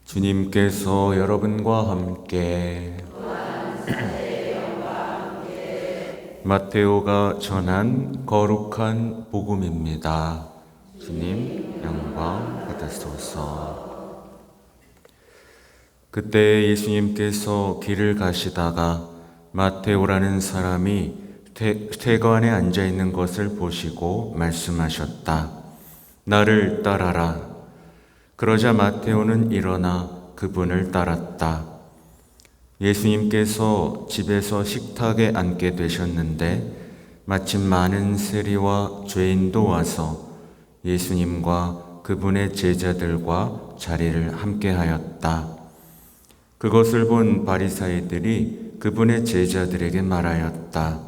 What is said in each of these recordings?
주님께서 여러분과 함께 마테오가 전한 거룩한 복음입니다. 주님 영광 받으소서. 그때 예수님께서 길을 가시다가 마테오라는 사람이 퇴관에 앉아 있는 것을 보시고 말씀하셨다. 나를 따라라. 그러자 마테오는 일어나 그분을 따랐다. 예수님께서 집에서 식탁에 앉게 되셨는데 마침 많은 세리와 죄인도 와서 예수님과 그분의 제자들과 자리를 함께 하였다. 그것을 본 바리사이들이 그분의 제자들에게 말하였다.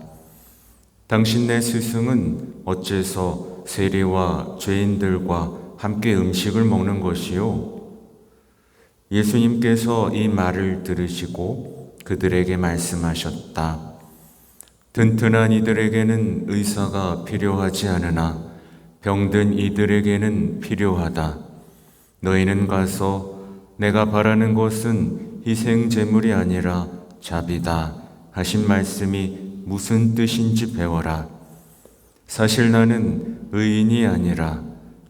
당신네 스승은 어째서 세리와 죄인들과 함께 음식을 먹는 것이요? 예수님께서 이 말을 들으시고 그들에게 말씀하셨다. 튼튼한 이들에게는 의사가 필요하지 않으나 병든 이들에게는 필요하다. 너희는 가서 내가 바라는 것은 희생 제물이 아니라 자비다 하신 말씀이 무슨 뜻인지 배워라. 사실 나는 의인이 아니라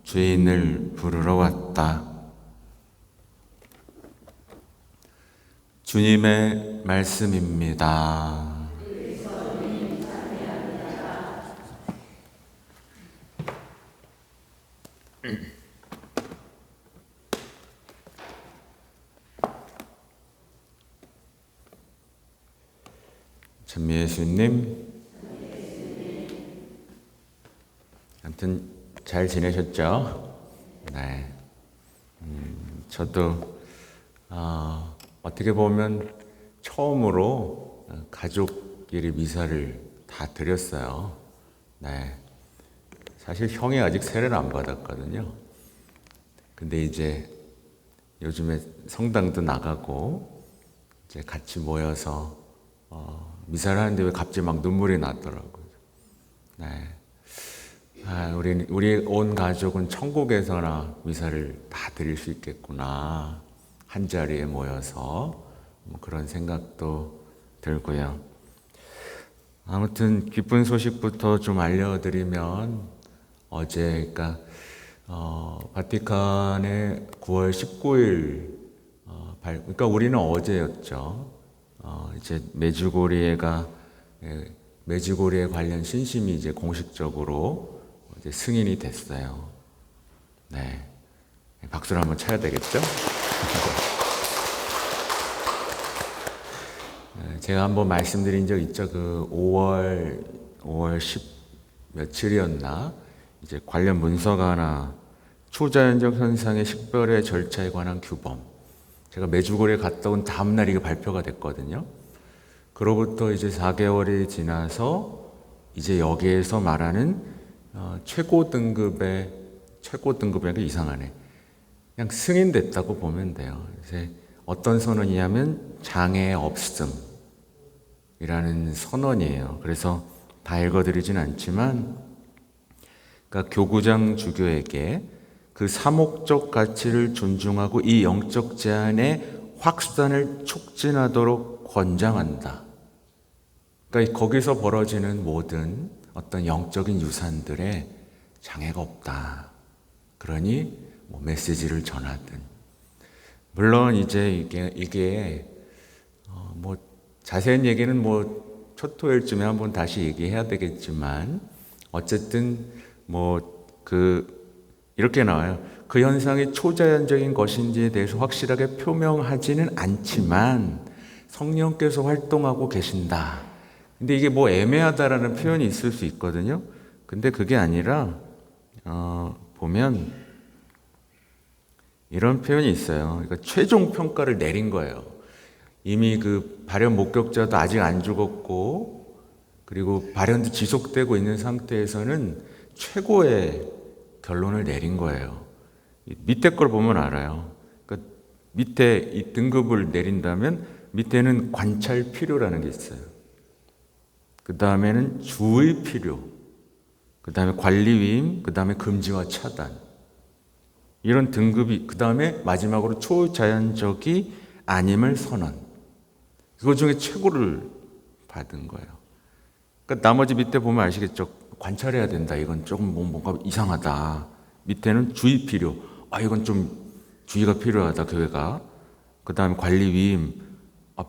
죄인을 부르러 왔다. 주님의 말씀입니다. 참 예수님, 아무튼 잘 지내셨죠? 네. 저도 어떻게 보면 처음으로 가족끼리 미사를 다 드렸어요. 네. 사실 형이 아직 세례를 안 받았거든요. 근데 이제 요즘에 성당도 나가고 이제 같이 모여서 미사를 하는데 왜 갑자기 막 눈물이 나더라고요. 네. 우리 온 가족은 천국에서나 미사를 다 드릴 수 있겠구나. 한 자리에 모여서 그런 생각도 들고요. 아무튼 기쁜 소식부터 좀 알려드리면 어제 그러니까 바티칸의 9월 19일 그러니까 우리는 어제였죠. 이제 메주고리에 관련 신심이 이제 공식적으로 이제 승인이 됐어요. 네, 박수를 한번 쳐야 되겠죠? 제가 한번 말씀드린 적 있죠. 그 5월 10 며칠이었나 이제 관련 문서가 하나 초자연적 현상의 식별의 절차에 관한 규범. 제가 메주고리에 갔다 온 다음 날 이게 발표가 됐거든요. 그로부터 이제 4개월이 지나서 이제 여기에서 말하는 최고 등급이 이상하네. 그냥 승인됐다고 보면 돼요. 이제 어떤 선언이냐면 장애 없음이라는 선언이에요. 그래서 다 읽어드리진 않지만, 그러니까 교구장 주교에게 그 사목적 가치를 존중하고 이 영적 제한의 확산을 촉진하도록 권장한다. 그러니까 거기서 벌어지는 모든 어떤 영적인 유산들에 장애가 없다. 그러니 메시지를 전하든. 물론 이제 이게 뭐 자세한 얘기는 첫 토요일쯤에 한번 다시 얘기해야 되겠지만 어쨌든 이렇게 나와요. 그 현상이 초자연적인 것인지에 대해서 확실하게 표명하지는 않지만 성령께서 활동하고 계신다. 근데 이게 애매하다라는 표현이 있을 수 있거든요. 근데 그게 아니라 보면 이런 표현이 있어요. 그러니까 최종 평가를 내린 거예요. 이미 그 발현 목격자도 아직 안 죽었고 그리고 발현도 지속되고 있는 상태에서는 최고의 결론을 내린 거예요. 밑에 걸 보면 알아요. 그러니까 밑에 이 등급을 내린다면 밑에는 관찰 필요라는 게 있어요. 그 다음에는 주의 필요, 그 다음에 관리 위임, 그 다음에 금지와 차단. 이런 등급이, 그 다음에 마지막으로 초자연적이 아님을 선언. 그거 중에 최고를 받은 거예요. 그러니까 나머지 밑에 보면 아시겠죠? 관찰해야 된다. 이건 조금 뭔가 이상하다. 밑에는 주의 필요. 이건 좀 주의가 필요하다, 교회가. 그 다음에 관리 위임.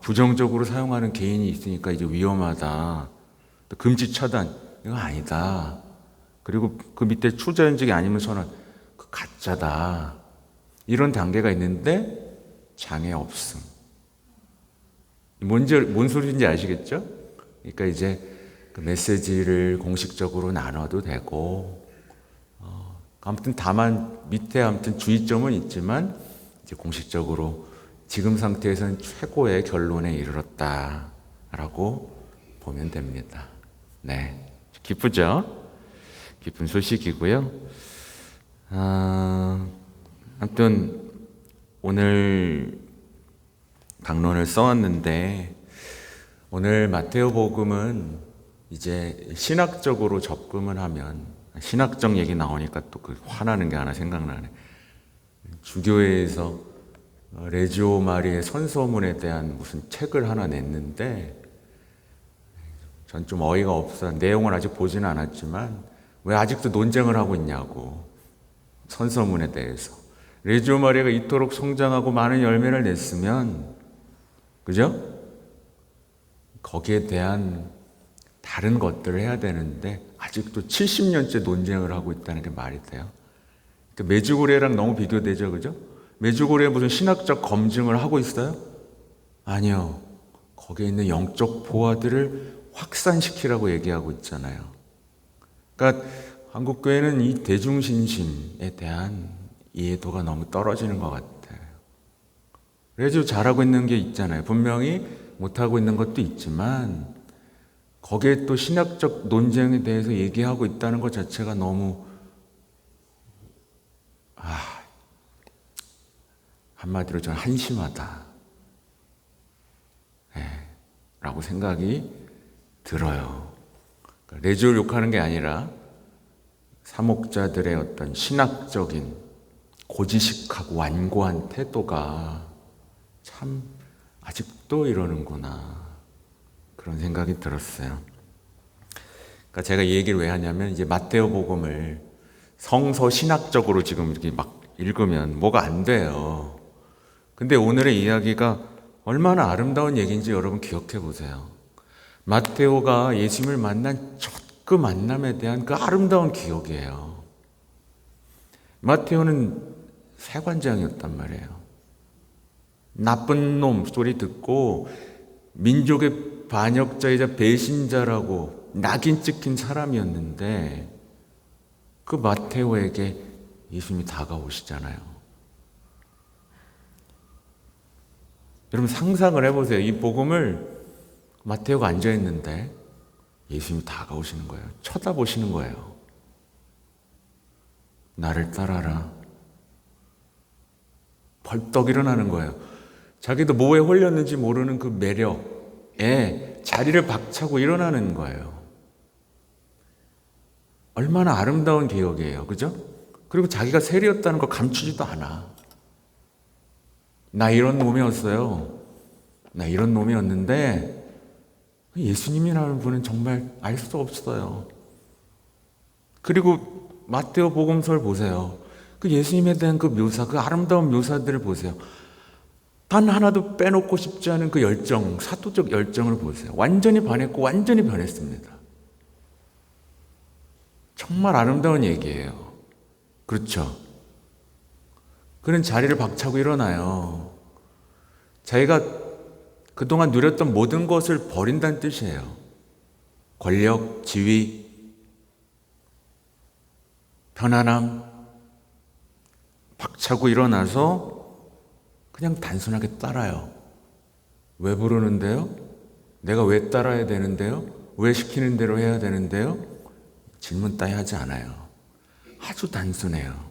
부정적으로 사용하는 개인이 있으니까 이제 위험하다. 또 금지 차단. 이거 아니다. 그리고 그 밑에 초자연적이 아니면 선언. 그 가짜다. 이런 단계가 있는데 장애 없음. 뭔 소리인지 아시겠죠? 그러니까 이제 그 메시지를 공식적으로 나눠도 되고, 아무튼 다만 밑에 아무튼 주의점은 있지만 이제 공식적으로 지금 상태에서는 최고의 결론에 이르렀다라고 보면 됩니다. 네, 기쁘죠? 기쁜 소식이고요. 아무튼 오늘 강론을 써왔는데, 오늘 마테오복음은 이제 신학적으로 접근을 하면, 신학적 얘기 나오니까 또 그 화나는 게 하나 생각나네. 주교회에서 레지오 마리의 선서문에 대한 무슨 책을 하나 냈는데, 전 좀 어이가 없어. 내용을 아직 보지는 않았지만 왜 아직도 논쟁을 하고 있냐고, 선서문에 대해서. 레지오 마리아가 이토록 성장하고 많은 열매를 냈으면, 그죠? 거기에 대한 다른 것들을 해야 되는데 아직도 70년째 논쟁을 하고 있다는 게 말이 돼요? 메주고레랑 너무 비교되죠, 그죠? 메주고레 무슨 신학적 검증을 하고 있어요? 아니요. 거기에 있는 영적 보화들을 확산시키라고 얘기하고 있잖아요. 그러니까 한국교회는 이 대중신심에 대한 이해도가 너무 떨어지는 것 같아요. 그래서 잘하고 있는 게 있잖아요. 분명히 못하고 있는 것도 있지만 거기에 또 신학적 논쟁에 대해서 얘기하고 있다는 것 자체가 너무 한마디로 저는 한심하다 라고 생각이 들어요. 레지오를 욕하는 게 아니라 사목자들의 어떤 신학적인 고지식하고 완고한 태도가 참 아직도 이러는구나, 그런 생각이 들었어요. 그러니까 제가 이 얘기를 왜 하냐면, 이제 마테오 복음을 성서 신학적으로 지금 이렇게 막 읽으면 뭐가 안 돼요. 근데 오늘의 이야기가 얼마나 아름다운 얘기인지 여러분 기억해 보세요. 마테오가 예수님을 만난 첫 그 만남에 대한 그 아름다운 기억이에요. 마테오는 세관장이었단 말이에요. 나쁜 놈 소리 듣고 민족의 반역자이자 배신자라고 낙인 찍힌 사람이었는데, 그 마테오에게 예수님이 다가오시잖아요. 여러분 상상을 해보세요. 이 복음을 마테오가 앉아있는데 예수님이 다가오시는 거예요. 쳐다보시는 거예요. 나를 따라라. 벌떡 일어나는 거예요. 자기도 뭐에 홀렸는지 모르는 그 매력에 자리를 박차고 일어나는 거예요. 얼마나 아름다운 기억이에요. 그죠? 그리고 자기가 세리였다는 걸 감추지도 않아. 나 이런 놈이었어요. 나 이런 놈이었는데 예수님이라는 분은 정말 알 수 없어요. 그리고 마테오 복음서를 보세요. 그 예수님에 대한 그 묘사, 그 아름다운 묘사들을 보세요. 단 하나도 빼놓고 싶지 않은 그 열정, 사도적 열정을 보세요. 완전히 반했고 완전히 변했습니다. 정말 아름다운 얘기예요. 그렇죠? 그는 자리를 박차고 일어나요. 자기가 그동안 누렸던 모든 것을 버린다는 뜻이에요. 권력, 지위, 편안함, 박차고 일어나서 그냥 단순하게 따라요. 왜 부르는데요? 내가 왜 따라야 되는데요? 왜 시키는 대로 해야 되는데요? 질문 따위 하지 않아요. 아주 단순해요.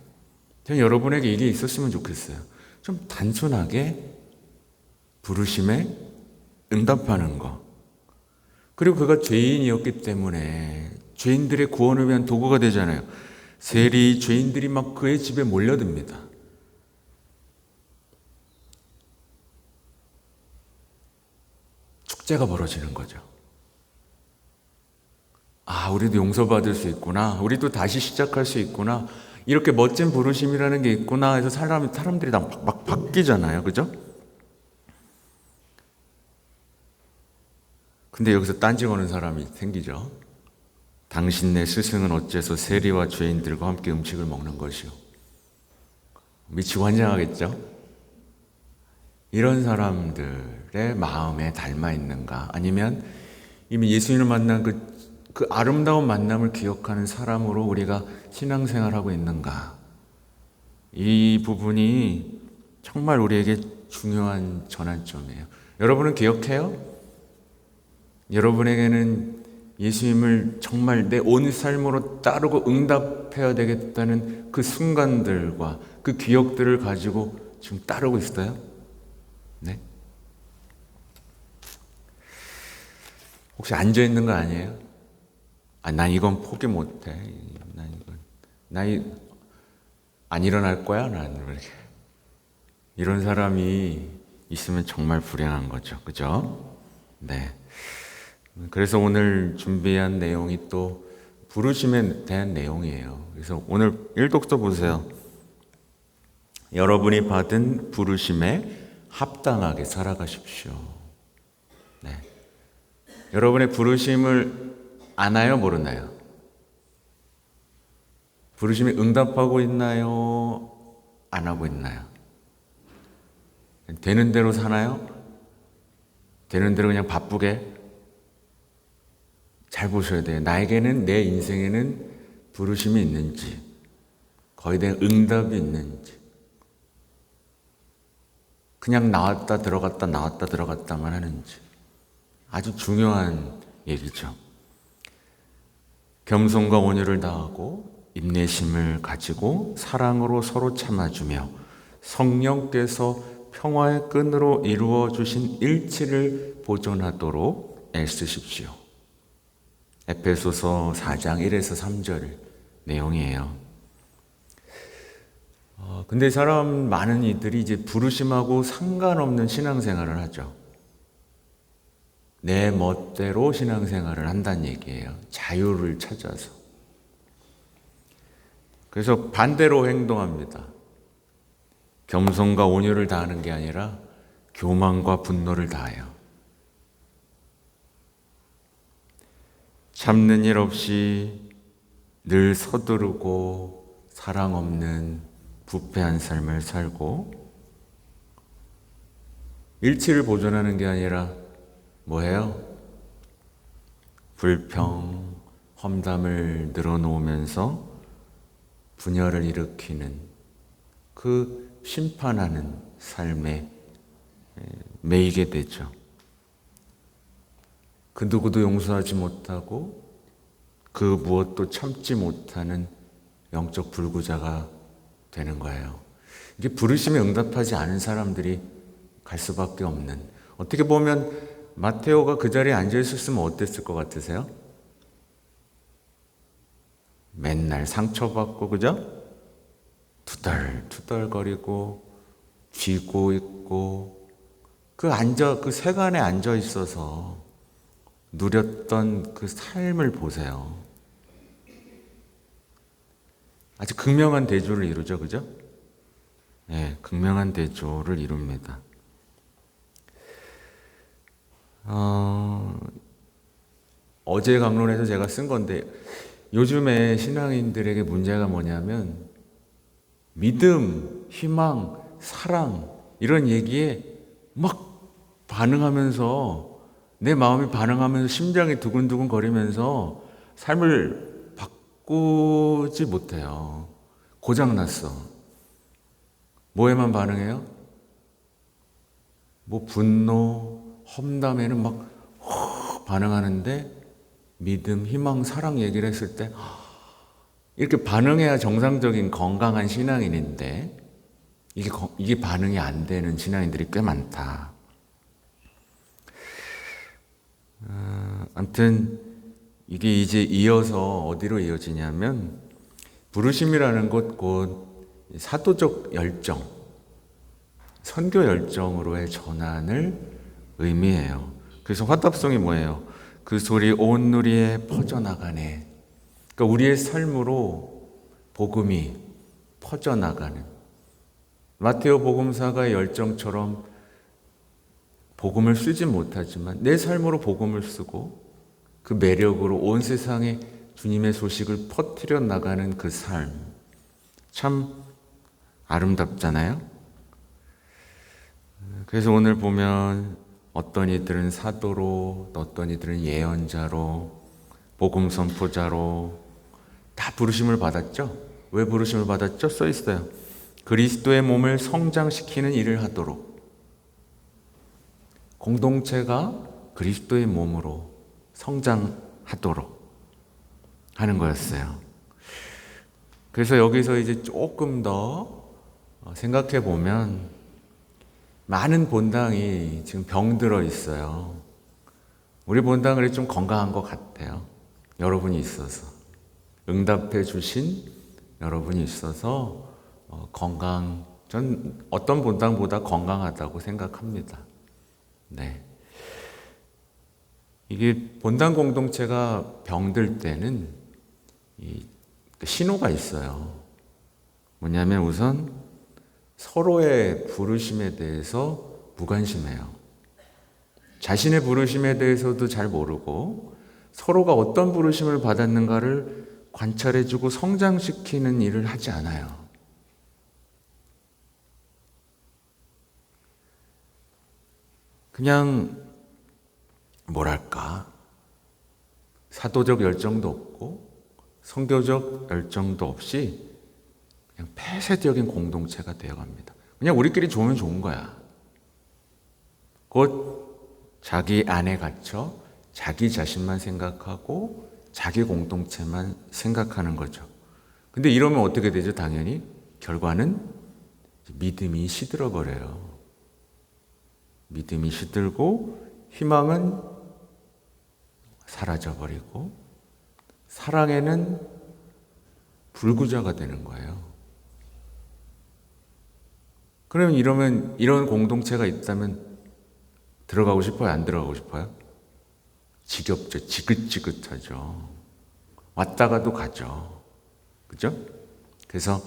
저는 여러분에게 이게 있었으면 좋겠어요. 좀 단순하게 부르심에 응답하는 거. 그리고 그가 죄인이었기 때문에 죄인들의 구원을 위한 도구가 되잖아요. 세리 죄인들이 막 그의 집에 몰려듭니다. 축제가 벌어지는 거죠. 아, 우리도 용서받을 수 있구나. 우리도 다시 시작할 수 있구나. 이렇게 멋진 부르심이라는 게 있구나 해서 사람들이 다 막 바뀌잖아요. 그죠? 근데 여기서 딴지 거는 사람이 생기죠. 당신네 스승은 어째서 세리와 죄인들과 함께 음식을 먹는 것이요. 미치고 환장하겠죠? 이런 사람들의 마음에 닮아 있는가? 아니면 이미 예수님을 만난 그 아름다운 만남을 기억하는 사람으로 우리가 신앙생활하고 있는가? 이 부분이 정말 우리에게 중요한 전환점이에요. 여러분은 기억해요? 여러분에게는 예수님을 정말 내 온 삶으로 따르고 응답해야 되겠다는 그 순간들과 그 기억들을 가지고 지금 따르고 있어요? 네? 혹시 앉아 있는 거 아니에요? 아, 난 이건 포기 못해. 안 일어날 거야, 난 이렇게. 이런 사람이 있으면 정말 불행한 거죠, 그죠? 네. 그래서 오늘 준비한 내용이 또 부르심에 대한 내용이에요. 그래서 오늘 일독서 보세요. 여러분이 받은 부르심에 합당하게 살아가십시오. 네. 여러분의 부르심을 아나요, 모르나요? 부르심에 응답하고 있나요? 안 하고 있나요? 되는 대로 사나요? 되는 대로 그냥 바쁘게? 잘 보셔야 돼요. 나에게는, 내 인생에는 부르심이 있는지, 거기에 대한 응답이 있는지, 그냥 나왔다 들어갔다만 하는지. 아주 중요한 얘기죠. 겸손과 온유를 다하고 인내심을 가지고 사랑으로 서로 참아주며 성령께서 평화의 끈으로 이루어 주신 일치를 보존하도록 애쓰십시오. 에베소서 4장 1에서 3절 내용이에요. 근데 많은 이들이 이제 부르심하고 상관없는 신앙생활을 하죠. 내 멋대로 신앙생활을 한다는 얘기예요. 자유를 찾아서. 그래서 반대로 행동합니다. 겸손과 온유를 다하는 게 아니라 교만과 분노를 다해요. 참는 일 없이 늘 서두르고 사랑 없는 부패한 삶을 살고, 일치를 보존하는 게 아니라 뭐예요? 불평, 험담을 늘어놓으면서 분열을 일으키는 그 심판하는 삶에 매이게 되죠. 그 누구도 용서하지 못하고 그 무엇도 참지 못하는 영적 불구자가 되는 거예요. 이게 부르심에 응답하지 않은 사람들이 갈 수밖에 없는, 어떻게 보면 마테오가 그 자리에 앉아 있었으면 어땠을 것 같으세요? 맨날 상처받고, 그죠? 투덜투덜거리고 쥐고 있고 그 세간에 앉아 있어서 누렸던 그 삶을 보세요. 아주 극명한 대조를 이루죠, 그죠? 네, 극명한 대조를 이룹니다. 어제 강론에서 제가 쓴 건데, 요즘에 신앙인들에게 문제가 뭐냐면 믿음, 희망, 사랑 이런 얘기에 막 반응하면서, 내 마음이 반응하면서 심장이 두근두근 거리면서 삶을 바꾸지 못해요. 고장났어. 뭐에만 반응해요? 뭐 분노, 험담에는 막 반응하는데, 믿음, 희망, 사랑 얘기를 했을 때 이렇게 반응해야 정상적인 건강한 신앙인인데 이게 반응이 안 되는 신앙인들이 꽤 많다. 아무튼 이게 이제 이어서 어디로 이어지냐면, 부르심이라는 것 곧 사도적 열정, 선교 열정으로의 전환을 의미해요. 그래서 화답송이 뭐예요? 그 소리 온 누리에 퍼져나가네. 그러니까 우리의 삶으로 복음이 퍼져나가는, 마테오 복음사가의 열정처럼 복음을 쓰지 못하지만 내 삶으로 복음을 쓰고 그 매력으로 온 세상에 주님의 소식을 퍼뜨려 나가는 그 삶, 참 아름답잖아요. 그래서 오늘 보면 어떤 이들은 사도로, 어떤 이들은 예언자로, 복음 선포자로 다 부르심을 받았죠. 왜 부르심을 받았죠? 써 있어요. 그리스도의 몸을 성장시키는 일을 하도록. 공동체가 그리스도의 몸으로 성장하도록 하는 거였어요. 그래서 여기서 이제 조금 더 생각해 보면 많은 본당이 지금 병들어 있어요. 우리 본당이 좀 건강한 것 같아요. 여러분이 있어서. 응답해 주신 여러분이 있어서 전 어떤 본당보다 건강하다고 생각합니다. 네. 이게 본당 공동체가 병들 때는 신호가 있어요. 뭐냐면 우선 서로의 부르심에 대해서 무관심해요. 자신의 부르심에 대해서도 잘 모르고 서로가 어떤 부르심을 받았는가를 관찰해주고 성장시키는 일을 하지 않아요. 그냥 뭐랄까, 사도적 열정도 없고 선교적 열정도 없이 그냥 폐쇄적인 공동체가 되어갑니다. 그냥 우리끼리 좋으면 좋은 거야. 곧 자기 안에 갇혀 자기 자신만 생각하고 자기 공동체만 생각하는 거죠. 근데 이러면 어떻게 되죠? 당연히 결과는 믿음이 시들어버려요. 믿음이 시들고 희망은 사라져버리고 사랑에는 불구자가 되는 거예요. 그러면 이런 공동체가 있다면 들어가고 싶어요? 안 들어가고 싶어요? 지겹죠. 지긋지긋하죠. 왔다가도 가죠. 그죠? 그래서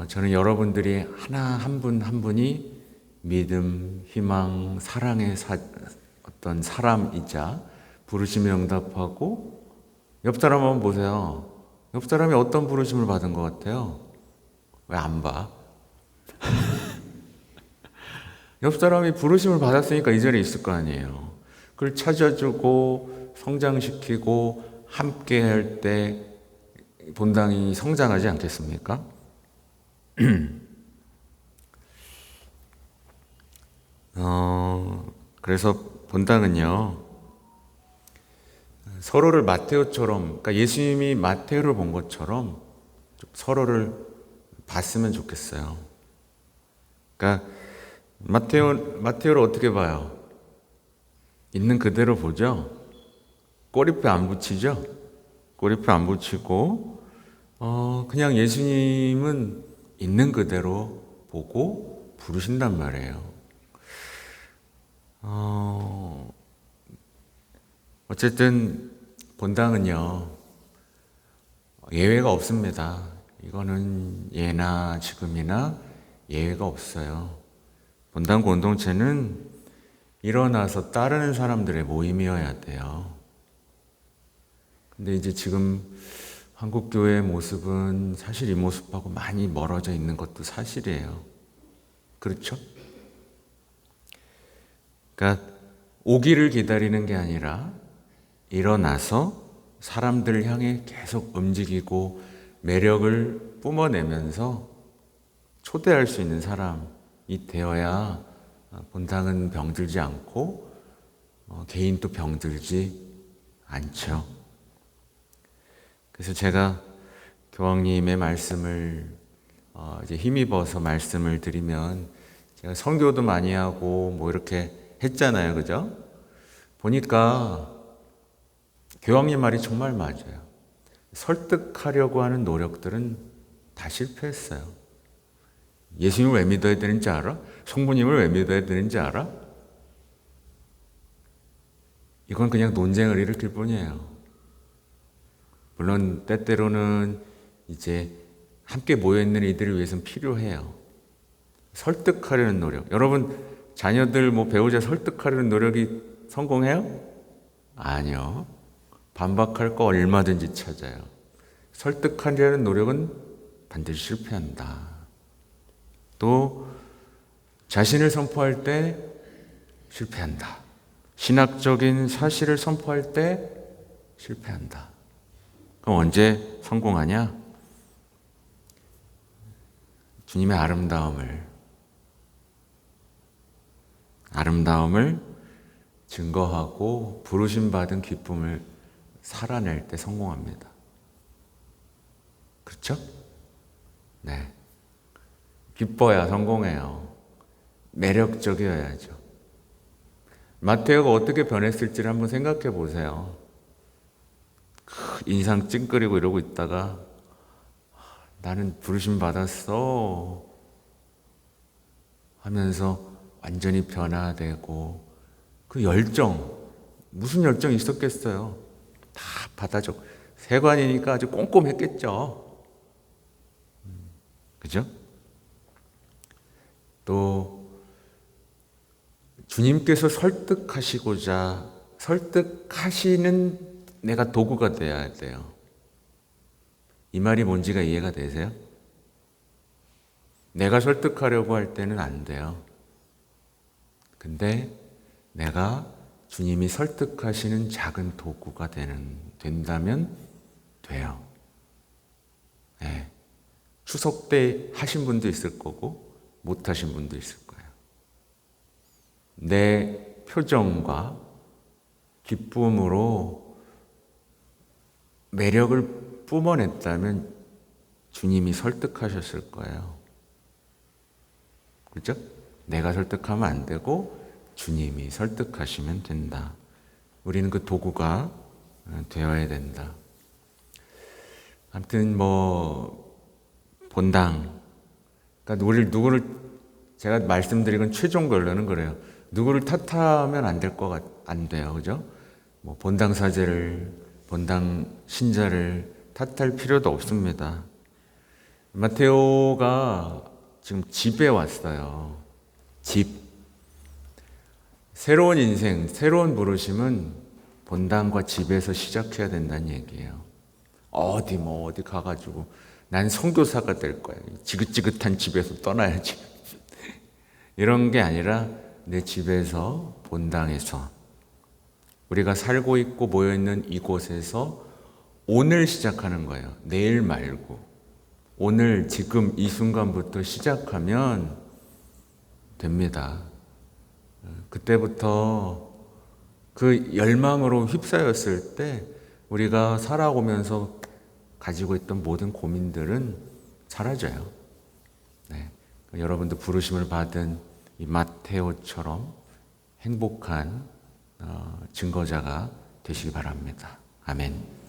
저는 여러분들이 한 분 한 분이 믿음, 희망, 사랑의 어떤 사람이자 부르심에 응답하고, 옆 사람 한번 보세요. 옆 사람이 어떤 부르심을 받은 것 같아요? 왜 안 봐? 옆 사람이 부르심을 받았으니까 이 자리에 있을 거 아니에요. 그걸 찾아주고 성장시키고 함께 할 때 본당이 성장하지 않겠습니까? 그래서 본당은요, 서로를 마테오처럼, 그러니까 예수님이 마테오를 본 것처럼 좀 서로를 봤으면 좋겠어요. 그러니까 마테오를 어떻게 봐요? 있는 그대로 보죠. 꼬리표 안 붙이죠. 꼬리표 안 붙이고 그냥 예수님은 있는 그대로 보고 부르신단 말이에요. 어쨌든 본당은요, 예외가 없습니다. 이거는 예나 지금이나 예외가 없어요. 본당 공동체는 일어나서 따르는 사람들의 모임이어야 돼요. 근데 이제 지금 한국교회의 모습은 사실 이 모습하고 많이 멀어져 있는 것도 사실이에요. 그렇죠? 그러니까 오기를 기다리는 게 아니라 일어나서 사람들을 향해 계속 움직이고 매력을 뿜어내면서 초대할 수 있는 사람이 되어야 본당은 병들지 않고 개인도 병들지 않죠. 그래서 제가 교황님의 말씀을 이제 힘입어서 말씀을 드리면, 제가 선교도 많이 하고 뭐 이렇게 했잖아요, 그죠? 보니까 교황님 말이 정말 맞아요. 설득하려고 하는 노력들은 다 실패했어요. 예수님을 왜 믿어야 되는지 알아? 성부님을 왜 믿어야 되는지 알아? 이건 그냥 논쟁을 일으킬 뿐이에요. 물론 때때로는 이제 함께 모여있는 이들을 위해서는 필요해요. 설득하려는 노력. 여러분 자녀들 배우자 설득하려는 노력이 성공해요? 아니요. 반박할 거 얼마든지 찾아요. 설득하려는 노력은 반드시 실패한다. 또 자신을 선포할 때 실패한다. 신학적인 사실을 선포할 때 실패한다. 그럼 언제 성공하냐? 주님의 아름다움을 증거하고 부르심 받은 기쁨을 살아낼 때 성공합니다. 그렇죠? 네. 기뻐야 성공해요. 매력적이어야죠. 마테오가 어떻게 변했을지를 한번 생각해 보세요. 인상 찡그리고 이러고 있다가 나는 부르심 받았어 하면서 완전히 변화되고 그 열정, 무슨 열정이 있었겠어요. 다 받아줘. 세관이니까 아주 꼼꼼했겠죠. 그죠? 또 주님께서 설득하시는 내가 도구가 돼야 돼요. 이 말이 뭔지가 이해가 되세요? 내가 설득하려고 할 때는 안 돼요. 근데 내가 주님이 설득하시는 작은 도구가 된다면 돼요. 네. 추석 때 하신 분도 있을 거고 못 하신 분도 있을 거예요. 내 표정과 기쁨으로 매력을 뿜어냈다면 주님이 설득하셨을 거예요. 그렇죠? 내가 설득하면 안 되고 주님이 설득하시면 된다. 우리는 그 도구가 되어야 된다. 아무튼 본당. 그러니까 제가 말씀드린 건 최종 결론은 그래요. 누구를 탓하면 안 돼요. 그죠? 본당 사제를, 본당 신자를 탓할 필요도 없습니다. 마테오가 지금 집에 왔어요. 집. 새로운 인생, 새로운 부르심은 본당과 집에서 시작해야 된다는 얘기예요. 어디 가가지고 난 선교사가 될 거야. 지긋지긋한 집에서 떠나야지. 이런 게 아니라 내 집에서, 본당에서, 우리가 살고 있고 모여있는 이곳에서 오늘 시작하는 거예요. 내일 말고. 오늘, 지금, 이 순간부터 시작하면 됩니다. 그때부터 그 열망으로 휩싸였을 때 우리가 살아오면서 가지고 있던 모든 고민들은 사라져요. 네. 여러분도 부르심을 받은 이 마테오처럼 행복한 증거자가 되시기 바랍니다. 아멘.